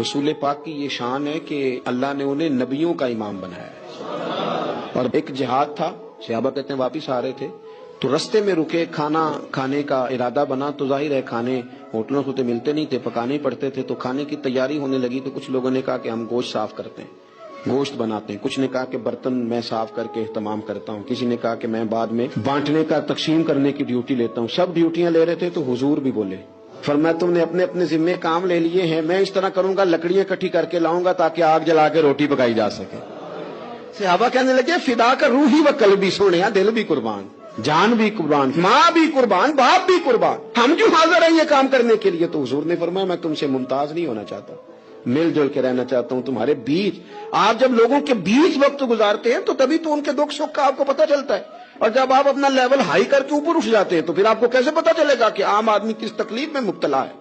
رسول پاک کی یہ شان ہے کہ اللہ نے انہیں نبیوں کا امام بنایا ہے۔ اور ایک جہاد تھا، صحابہ کہتے ہیں واپس آ رہے تھے تو رستے میں رکے، کھانا کھانے کا ارادہ بنا تو ظاہر ہے کھانے ہوٹلوں سے تو ملتے نہیں تھے، پکانے پڑتے تھے، تو کھانے کی تیاری ہونے لگی تو کچھ لوگوں نے کہا کہ ہم گوشت صاف کرتے ہیں، گوشت بناتے ہیں، کچھ نے کہا کہ برتن میں صاف کر کے اہتمام کرتا ہوں، کسی نے کہا کہ میں بعد میں بانٹنے کا تقسیم کرنے کی ڈیوٹی لیتا ہوں۔ سب ڈیوٹیاں لے رہے تھے تو حضور بھی بولے، فرمایا تم نے اپنے اپنے ذمے کام لے لیے ہیں، میں اس طرح کروں گا لکڑیاں اکٹھی کر کے لاؤں گا تاکہ آگ جلا کے روٹی پکائی جا سکے۔ صحابہ کہنے لگے فدا کا روح ہی و قلبی، سونے دل بھی قربان، جان بھی قربان، ماں بھی قربان، باپ بھی قربان، ہم کیوں حاضر ہیں یہ کام کرنے کے لیے؟ تو حضور نے فرمایا میں تم سے ممتاز نہیں ہونا چاہتا، مل جل کے رہنا چاہتا ہوں تمہارے بیچ۔ آپ جب لوگوں کے بیچ وقت گزارتے ہیں تو تبھی تو ان کے دکھ سکھ کا آپ کو پتہ چلتا ہے، اور جب آپ اپنا لیول ہائی کر کے اوپر اٹھ جاتے ہیں تو پھر آپ کو کیسے پتہ چلے گا کہ عام آدمی کس تکلیف میں مبتلا ہے؟